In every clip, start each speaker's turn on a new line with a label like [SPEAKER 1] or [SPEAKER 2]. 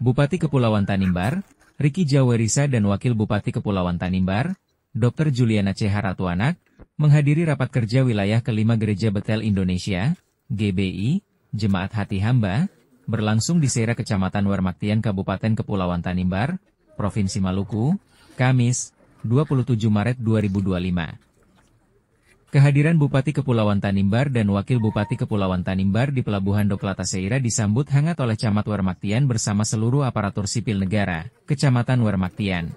[SPEAKER 1] Bupati Kepulauan Tanimbar, Riki Jawerisa dan Wakil Bupati Kepulauan Tanimbar, Dr. Juliana C. Haratuanak, menghadiri rapat kerja wilayah kelima Gereja Betel Indonesia, GBI, Jemaat Hati Hamba, berlangsung di Seira Kecamatan Wermaktian Kabupaten Kepulauan Tanimbar, Provinsi Maluku, Kamis, 27 Maret 2025. Kehadiran Bupati Kepulauan Tanimbar dan Wakil Bupati Kepulauan Tanimbar di Pelabuhan Doklata Seira disambut hangat oleh Camat Wermaktian bersama seluruh aparatur sipil negara, Kecamatan Wermaktian.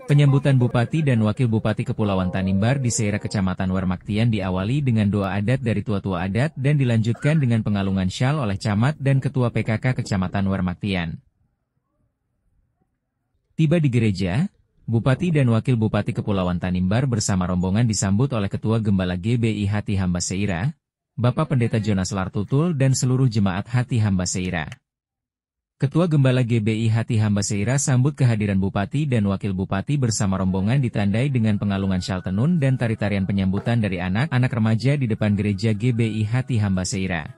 [SPEAKER 1] Penyambutan Bupati dan Wakil Bupati Kepulauan Tanimbar di Seira Kecamatan Wermaktian diawali dengan doa adat dari tua-tua adat dan dilanjutkan dengan pengalungan syal oleh Camat dan Ketua PKK Kecamatan Wermaktian. Tiba di gereja, Bupati dan Wakil Bupati Kepulauan Tanimbar bersama rombongan disambut oleh Ketua Gembala GBI Hati Hamba Seira, Bapak Pendeta Jonas Lartutul dan seluruh Jemaat Hati Hamba Seira. Ketua Gembala GBI Hati Hamba Seira sambut kehadiran Bupati dan Wakil Bupati bersama rombongan ditandai dengan pengalungan syal tenun dan tari-tarian penyambutan dari anak-anak remaja di depan gereja GBI Hati Hamba Seira.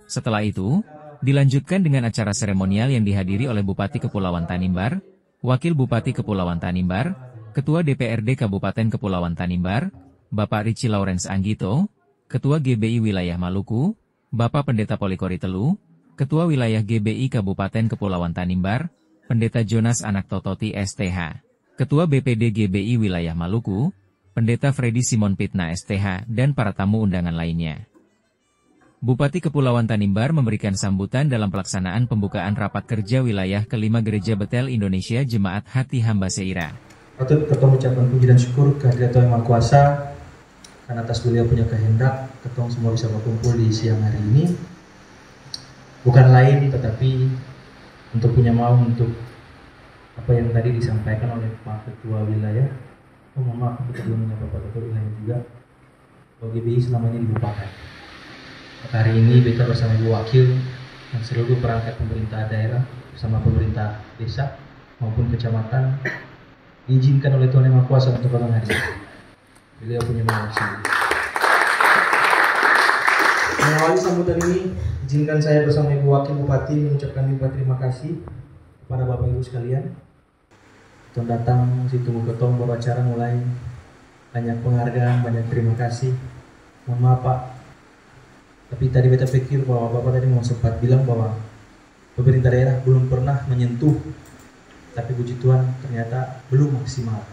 [SPEAKER 1] Setelah itu, dilanjutkan dengan acara seremonial yang dihadiri oleh Bupati Kepulauan Tanimbar, Wakil Bupati Kepulauan Tanimbar, Ketua DPRD Kabupaten Kepulauan Tanimbar, Bapak Richie Lawrence Anggito, Ketua GBI Wilayah Maluku, Bapak Pendeta Polikori Telu, Ketua Wilayah GBI Kabupaten Kepulauan Tanimbar, Pendeta Jonas Anak Tototi STH, Ketua BPD GBI Wilayah Maluku, Pendeta Freddy Simon Pitna STH, dan para tamu undangan lainnya. Bupati Kepulauan Tanimbar memberikan sambutan dalam pelaksanaan pembukaan rapat kerja wilayah kelima Gereja Betel Indonesia Jemaat Hati Hamba Seira.
[SPEAKER 2] Patut Ketua mengucapkan puji dan syukur kehadirat Tuhan Yang Maha Kuasa, karena atas beliau punya kehendak, Ketua semua bisa berkumpul di siang hari ini. Bukan lain tetapi untuk punya mau untuk apa yang tadi disampaikan oleh Pak Ketua Wilayah. Mohon maaf, kita belum menyapa Pak Ketua Wilayah juga. bahwa GBI selama ini dilupakan. Hari ini beta bersama Ibu Wakil dan seluruh perangkat pemerintah daerah bersama pemerintah desa maupun kecamatan diizinkan oleh Tuhan Yang Maha Kuasa untuk datang hari ini. Beliau punya mau sendiri. Mengawali sambutan ini, izinkan saya bersama Ibu Wakil Bupati mengucapkan ribuan terima kasih kepada Bapak Ibu sekalian. Tuhan datang, si tunggu ketong baru acara mulai, banyak penghargaan, banyak terima kasih. Mohon maaf Pak, tapi tadi beta pikir bahwa Bapak tadi mau sempat bilang bahwa pemerintah daerah belum pernah menyentuh, tapi puji Tuhan ternyata belum maksimal.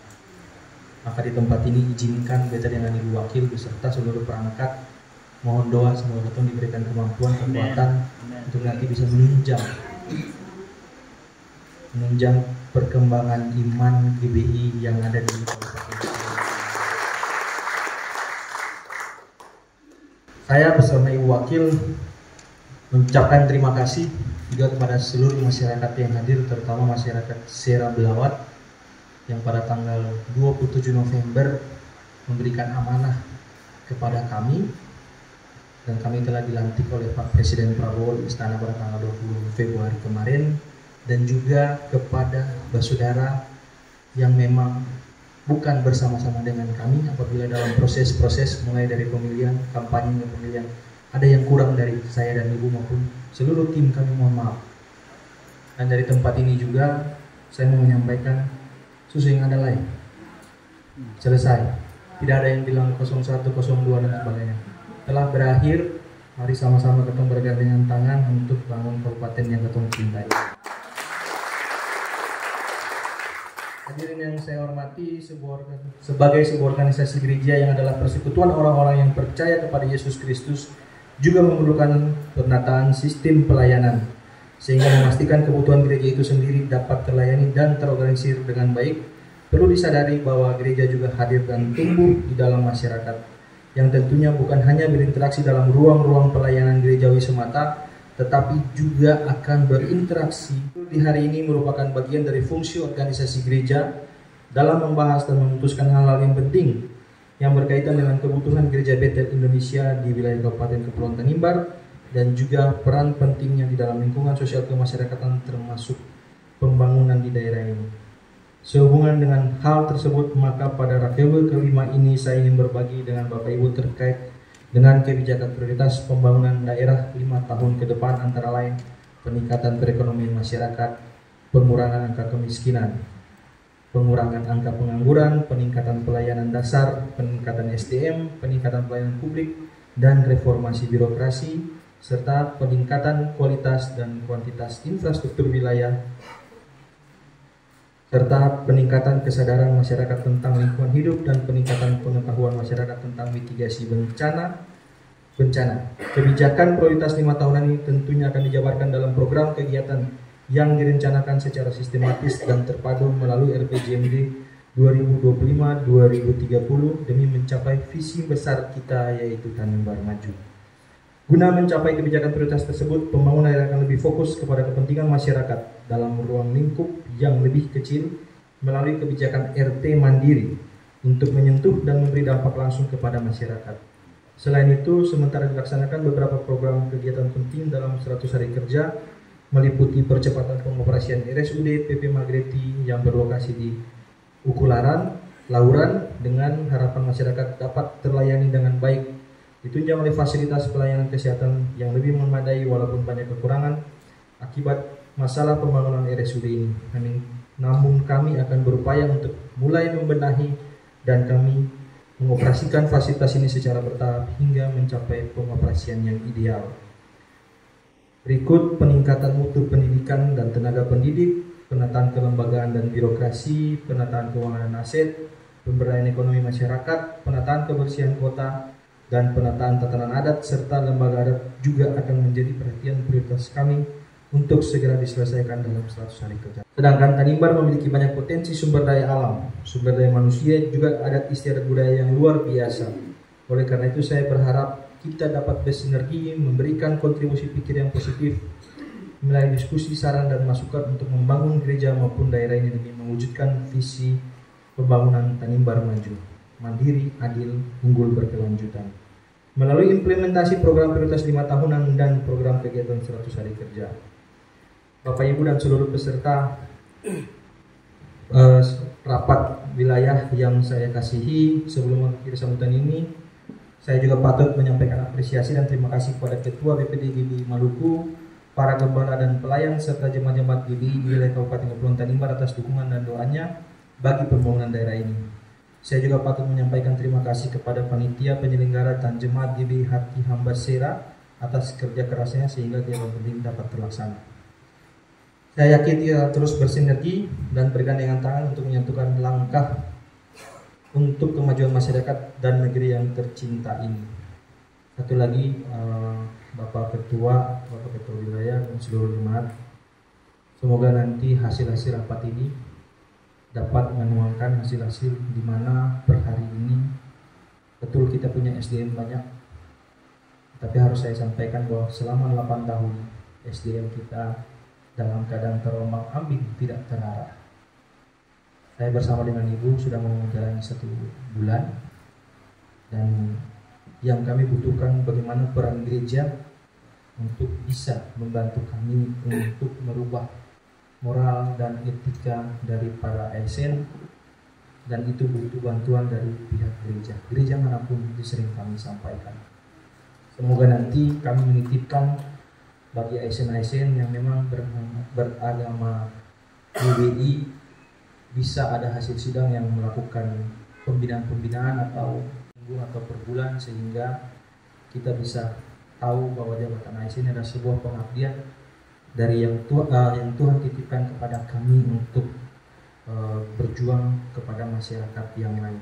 [SPEAKER 2] Maka di tempat ini izinkan beta dengan Ibu Wakil beserta seluruh perangkat mohon doa semoga Tuhan diberikan kemampuan, kekuatan untuk nanti bisa menunjang perkembangan iman GBI yang ada di Kabupaten. Saya bersama Ibu Wakil mengucapkan terima kasih juga kepada seluruh masyarakat yang hadir, terutama masyarakat Seira Belawat yang pada tanggal 27 November memberikan amanah kepada kami, dan kami telah dilantik oleh Pak Presiden Prabowo di Istana pada tanggal 20 Februari kemarin, dan juga kepada basudara yang memang bukan bersama-sama dengan kami apabila dalam proses-proses mulai dari pemilihan, kampanye dan pemilihan ada yang kurang dari saya dan Ibu maupun seluruh tim kami, mohon maaf. Dan dari tempat ini juga saya mau menyampaikan susu yang ada lain selesai, tidak ada yang bilang 01, 02 dan sebagainya, telah berakhir. Mari sama-sama ketemu bergandengan tangan untuk bangun kabupaten yang ketemu cintai. Hadirin yang saya hormati, sebagai sebuah organisasi gereja yang adalah persekutuan orang-orang yang percaya kepada Yesus Kristus, juga memerlukan penataan sistem pelayanan sehingga memastikan kebutuhan gereja itu sendiri dapat terlayani dan terorganisir dengan baik. Perlu disadari bahwa gereja juga hadir dan tumbuh di dalam masyarakat, yang tentunya bukan hanya berinteraksi dalam ruang-ruang pelayanan gerejawi semata, tetapi juga akan berinteraksi. Di hari ini merupakan bagian dari fungsi organisasi gereja dalam membahas dan memutuskan hal-hal yang penting yang berkaitan dengan kebutuhan Gereja Betel Indonesia di wilayah Kabupaten Kepulauan Tanimbar, dan juga peran pentingnya di dalam lingkungan sosial kemasyarakatan termasuk pembangunan di daerah ini. Sehubungan dengan hal tersebut, maka pada Rakewel kelima ini saya ingin berbagi dengan Bapak Ibu terkait dengan kebijakan prioritas pembangunan daerah 5 tahun ke depan, antara lain peningkatan perekonomian masyarakat, pengurangan angka kemiskinan, pengurangan angka pengangguran, peningkatan pelayanan dasar, peningkatan SDM, peningkatan pelayanan publik, dan reformasi birokrasi, serta peningkatan kualitas dan kuantitas infrastruktur wilayah, serta peningkatan kesadaran masyarakat tentang lingkungan hidup dan peningkatan pengetahuan masyarakat tentang mitigasi bencana. Kebijakan prioritas 5 tahunan ini tentunya akan dijabarkan dalam program kegiatan yang direncanakan secara sistematis dan terpadu melalui RPJMD 2025-2030 demi mencapai visi besar kita, yaitu Tanimbar Maju. Guna mencapai kebijakan prioritas tersebut, pembangunan daerah akan lebih fokus kepada kepentingan masyarakat dalam ruang lingkup yang lebih kecil melalui kebijakan RT mandiri untuk menyentuh dan memberi dampak langsung kepada masyarakat. Selain itu, sementara dilaksanakan beberapa program kegiatan penting dalam 100 hari kerja, meliputi percepatan pengoperasian RSUD PP Magreti yang berlokasi di Ukularan, Lauran, dengan harapan masyarakat dapat terlayani dengan baik, ditunjang oleh fasilitas pelayanan kesehatan yang lebih memadai walaupun banyak kekurangan akibat masalah pembangunan RSUD ini. Namun kami akan berupaya untuk mulai membenahi dan kami mengoperasikan fasilitas ini secara bertahap hingga mencapai pengoperasian yang ideal. Berikut peningkatan mutu pendidikan dan tenaga pendidik, penataan kelembagaan dan birokrasi, penataan keuangan dan aset, pemberdayaan ekonomi masyarakat, penataan kebersihan kota, dan penataan tatanan adat serta lembaga adat juga akan menjadi perhatian prioritas kami untuk segera diselesaikan dalam 100 hari kerja. Sedangkan Tanimbar memiliki banyak potensi sumber daya alam, sumber daya manusia, juga adat istiadat budaya yang luar biasa. Oleh karena itu saya berharap kita dapat bersinergi memberikan kontribusi pikir yang positif melalui diskusi, saran, dan masukan untuk membangun gereja maupun daerah ini demi mewujudkan visi pembangunan Tanimbar Maju, mandiri, adil, unggul, berkelanjutan. Melalui implementasi program prioritas 5 tahunan dan program kegiatan 100 hari kerja. Bapak Ibu dan seluruh peserta rapat wilayah yang saya kasihi, sebelum mengakhiri sambutan ini, saya juga patut menyampaikan apresiasi dan terima kasih kepada Ketua BPD GBI Maluku, para gembala dan pelayan, serta jemaat-jemaat GBI di wilayah Kabupaten Kepulauan Tanimbar atas dukungan dan doanya bagi pembangunan daerah ini. Saya juga patut menyampaikan terima kasih kepada panitia penyelenggara dan jemaat GBI Hati Hamba Sera atas kerja kerasnya sehingga kegiatan penting dapat terlaksana. Saya yakin kita terus bersinergi dan bergandengan tangan untuk menyatukan langkah untuk kemajuan masyarakat dan negeri yang tercinta ini. Satu lagi, Bapak Ketua Wilayah dan seluruh jemaat, semoga nanti hasil-hasil rapat ini dapat menuangkan hasil-hasil di mana per hari ini betul kita punya SDM banyak, tapi harus saya sampaikan bahwa selama 8 tahun SDM kita dalam keadaan terombang-ambing, tidak terarah. Saya bersama dengan Ibu sudah menjalani 1 bulan, dan yang kami butuhkan bagaimana peran gereja untuk bisa membantu kami untuk merubah moral dan etika dari para ASN, dan itu butuh bantuan dari pihak gereja manapun itu sering kami sampaikan. Semoga nanti kami menitipkan bagi ASN yang memang beragama GBI bisa ada hasil sidang yang melakukan pembinaan atau minggu atau per bulan, sehingga kita bisa tahu bahwa jabatan ASN adalah sebuah pengabdian dari yang Tuhan titipkan kepada kami untuk berjuang kepada masyarakat yang lain.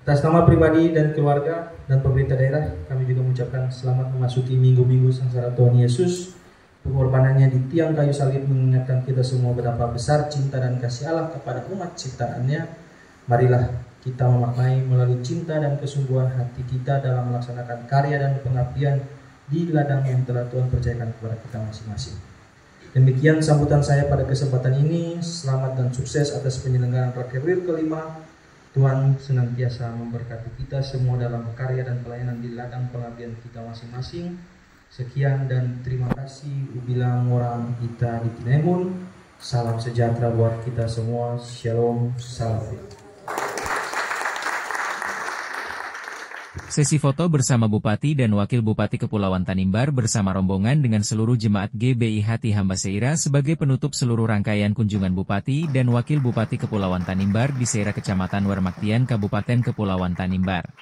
[SPEAKER 2] Atas nama pribadi dan keluarga dan pemerintah daerah, kami juga mengucapkan selamat memasuki minggu-minggu sengsara Tuhan Yesus. Pengorbanannya di tiang kayu salib mengingatkan kita semua betapa besar cinta dan kasih Allah kepada umat ciptaannya. Marilah kita memaknai melalui cinta dan kesungguhan hati kita dalam melaksanakan karya dan pengabdian di ladang yang telah Tuhan percayakan kepada kita masing-masing. Demikian sambutan saya pada kesempatan ini. Selamat dan sukses atas penyelenggaraan Rakerwil kelima. Tuhan senantiasa memberkati kita semua dalam karya dan pelayanan di ladang pengabdian kita masing-masing. Sekian dan terima kasih. Ubilang orang kita di Tinemun. Salam sejahtera buat kita semua. Shalom, salam.
[SPEAKER 1] Sesi foto bersama Bupati dan Wakil Bupati Kepulauan Tanimbar bersama rombongan dengan seluruh jemaat GBI Hati Hamba Seira sebagai penutup seluruh rangkaian kunjungan Bupati dan Wakil Bupati Kepulauan Tanimbar di Seira Kecamatan Wermaktian Kabupaten Kepulauan Tanimbar.